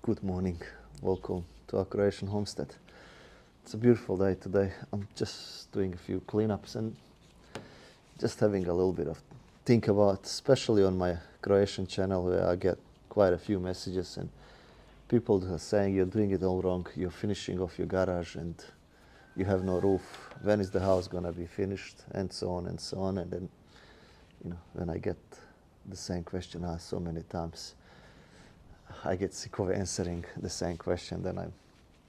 Good morning. Welcome to our Croatian homestead. It's a beautiful day today. I'm just doing a few cleanups and just having a little bit of think about, especially on my Croatian channel where I get quite a few messages and people are saying you're doing it all wrong, you're finishing off your garage and you have no roof. When is the house gonna be finished? And so on and so on. And then, when I get the same question asked so many times, I get sick of answering the same question, then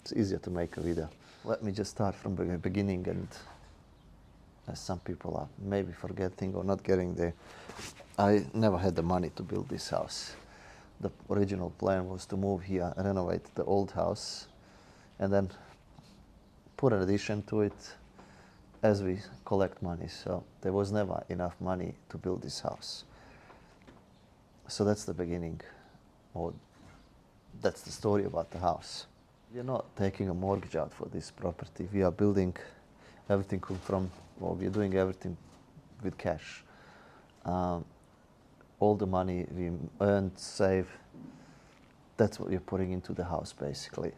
it's easier to make a video. Let me just start from the beginning, and as some people are maybe forgetting or not getting there, I never had the money to build this house. The original plan was to move here, renovate the old house, and then put an addition to it as we collect money. So there was never enough money to build this house. So that's the beginning, or that's the story about the house. We are not taking a mortgage out for this property. We are building everything we are doing everything with cash. All the money we earned, save, that's what we're putting into the house basically.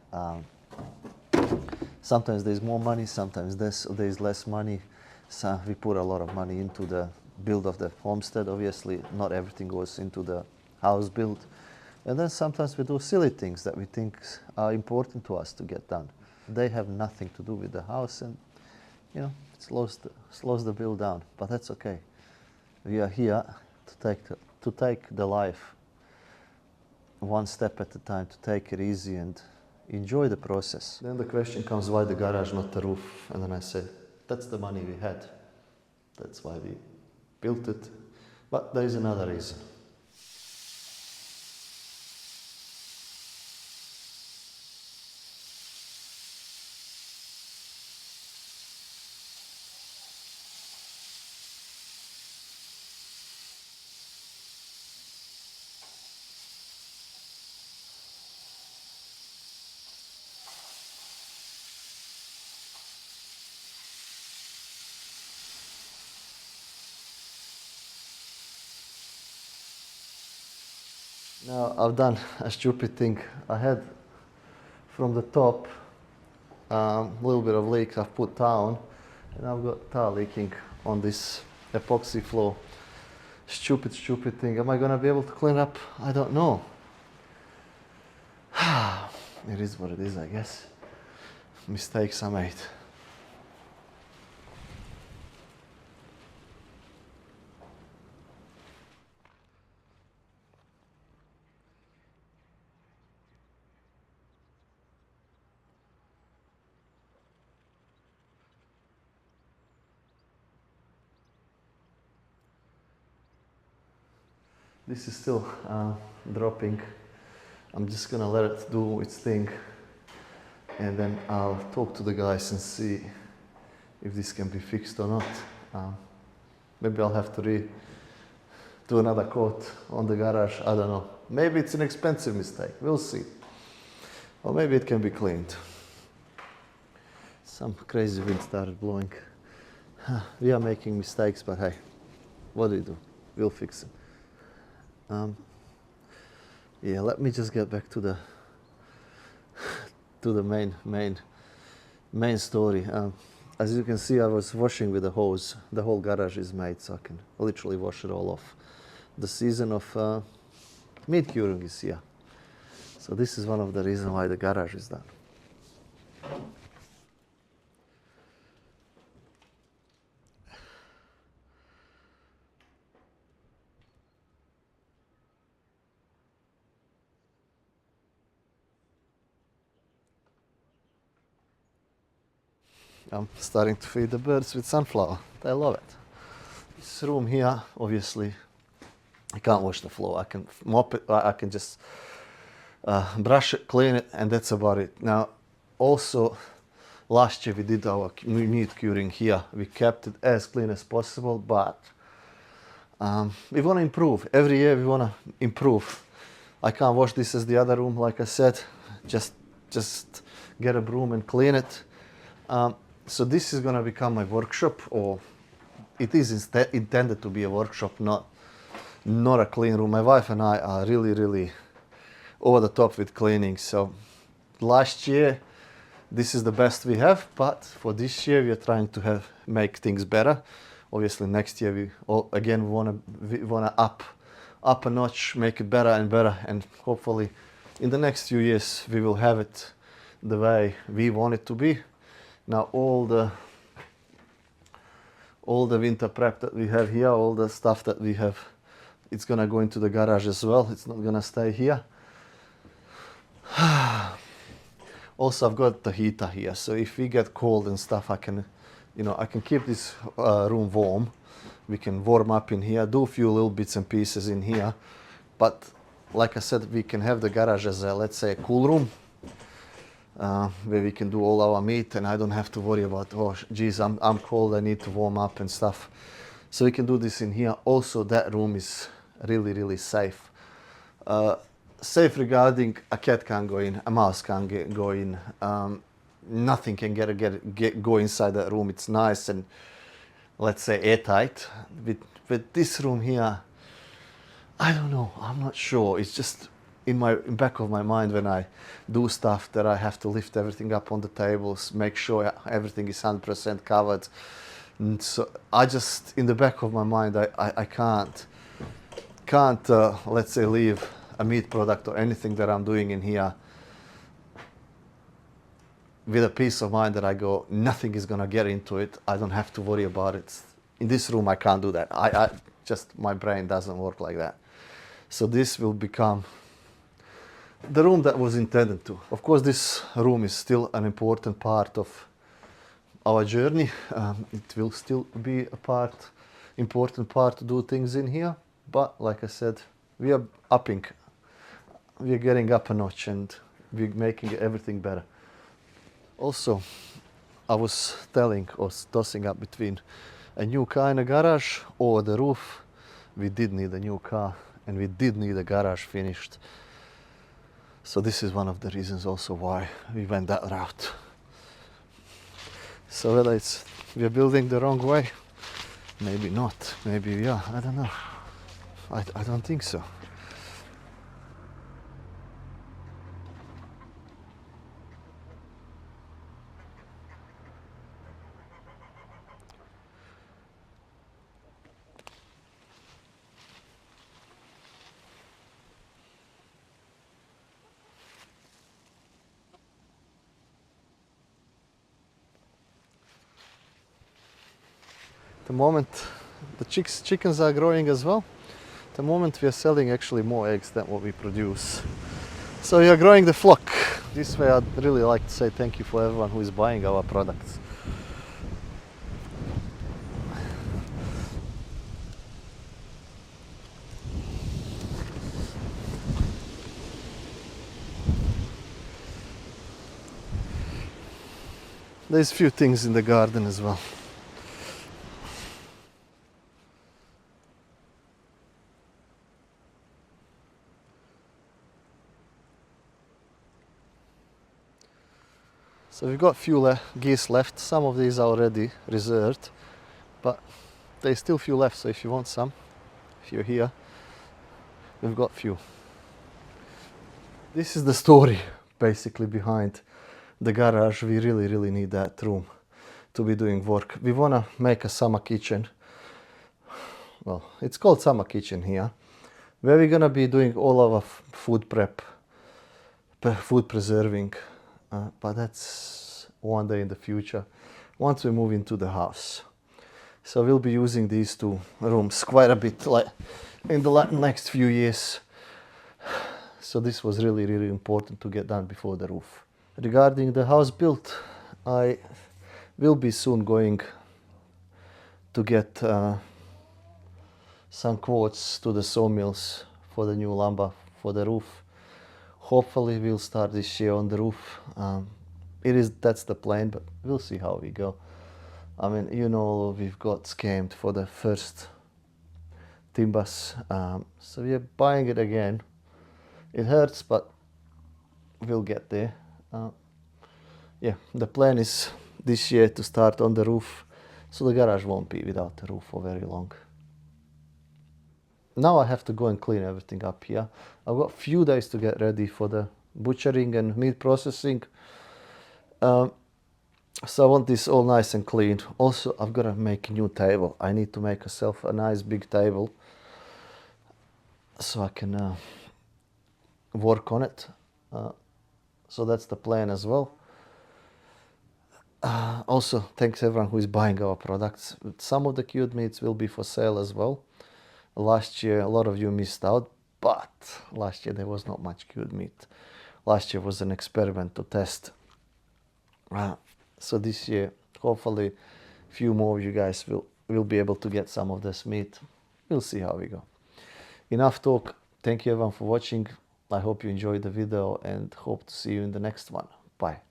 Sometimes there's more money, sometimes there's less money. So we put a lot of money into the build of the homestead. Obviously, not everything goes into the house build. And then sometimes we do silly things that we think are important to us to get done. They have nothing to do with the house, and it slows the bill down. But that's okay. We are here to take the life one step at a time, to take it easy and enjoy the process. Then the question comes, why the garage, not the roof? And then I say, that's the money we had. That's why we built it. But there is another reason. Now I've done a stupid thing. I had from the top a little bit of leak. I've put tile, and I've got tile leaking on this epoxy floor. Stupid thing. Am I gonna be able to clean up? I don't know. It is what it is, I guess. Mistakes are made. This is still dropping. I'm just gonna let it do its thing, and then I'll talk to the guys and see if this can be fixed or not. Maybe I'll have to do another coat on the garage. I don't know. Maybe it's an expensive mistake. We'll see. Or maybe it can be cleaned. Some crazy wind started blowing. We are making mistakes, but hey, what do? We'll fix it. Yeah, let me just get back to the main story. As you can see, I was washing with a hose. The whole garage is made, so I can literally wash it all off. The season of meat curing is here, so this is one of the reasons why the garage is done. I'm starting to feed the birds with sunflower. They love it. This room here, obviously, I can't wash the floor. I can mop it, I can just brush it, clean it, and that's about it. Now, also, last year we did our meat curing here. We kept it as clean as possible, but we want to improve. Every year we want to improve. I can't wash this as the other room, like I said. Just get a broom and clean it. So this is going to become my workshop, or it is intended to be a workshop, not a clean room. My wife and I are really over the top with cleaning. So last year, this is the best we have, but for this year we are trying to make things better. Obviously next year we wanna up a notch, make it better and better, and hopefully in the next few years we will have it the way we want it to be. Now all the winter prep that we have here, all the stuff that we have, it's gonna go into the garage as well. It's not gonna stay here. Also, I've got the heater here, so if we get cold and stuff, I can keep this room warm. We can warm up in here, do a few little bits and pieces in here, but like I said, we can have the garage as a, let's say, a cool room, where we can do all our meat, and I don't have to worry about, oh geez, I'm cold, I need to warm up and stuff. So we can do this in here. Also, that room is really, really safe. Safe regarding a cat can't go in, a mouse can't go in, nothing can go inside that room. It's nice and, let's say, airtight. With this room here, I don't know, I'm not sure. It's just in back of my mind when I do stuff that I have to lift everything up on the tables, make sure everything is 100% covered. And so I just, in the back of my mind, I can't let's say, leave a meat product or anything that I'm doing in here with a peace of mind that I go, nothing is gonna get into it. I don't have to worry about it. In this room, I can't do that. I just, my brain doesn't work like that. So this will become the room that was intended to. Of course, this room is still an important part of our journey. It will still be important part to do things in here. But like I said, we are getting up a notch, and we're making everything better. Also, I was tossing up between a new car in a garage or the roof. We did need a new car, and we did need a garage finished. So this is one of the reasons also why we went that route. So whether we are building the wrong way, maybe not, maybe we are, I don't know. I don't think so. The moment the chickens are growing as well, the moment we are selling actually more eggs than what we produce. So we are growing the flock. This way I'd really like to say thank you for everyone who is buying our products. There's a few things in the garden as well. So we've got a few geese left. Some of these are already reserved, but there's still a few left. So if you want some, if you're here, we've got a few. This is the story basically behind the garage. We really, really need that room to be doing work. We want to make a summer kitchen. Well, it's called summer kitchen here, where we're gonna be doing all our food prep, food preserving. But that's one day in the future, once we move into the house. So we'll be using these two rooms quite a bit, like in the next few years. So this was really, really important to get done before the roof. Regarding the house build, I will be soon going to get some quotes to the sawmills for the new lumber for the roof. Hopefully we'll start this year on the roof. That's the plan, but we'll see how we go. I mean, we've got scammed for the first timbers, so we are buying it again. It hurts, but we'll get there. Yeah, the plan is this year to start on the roof, so the garage won't be without the roof for very long. now I have to go and clean everything up here. I've got few days to get ready for the butchering and meat processing. So I want this all nice and clean. Also, I've got to make a new table. I need to make myself a nice big table so I can work on it. So that's the plan as well. Also, thanks everyone who is buying our products. Some of the cured meats will be for sale as well. Last year, a lot of you missed out, but last year there was not much cured meat. Last year was an experiment to test. So this year, hopefully, few more of you guys will be able to get some of this meat. We'll see how we go. Enough talk. Thank you everyone for watching. I hope you enjoyed the video and hope to see you in the next one. Bye.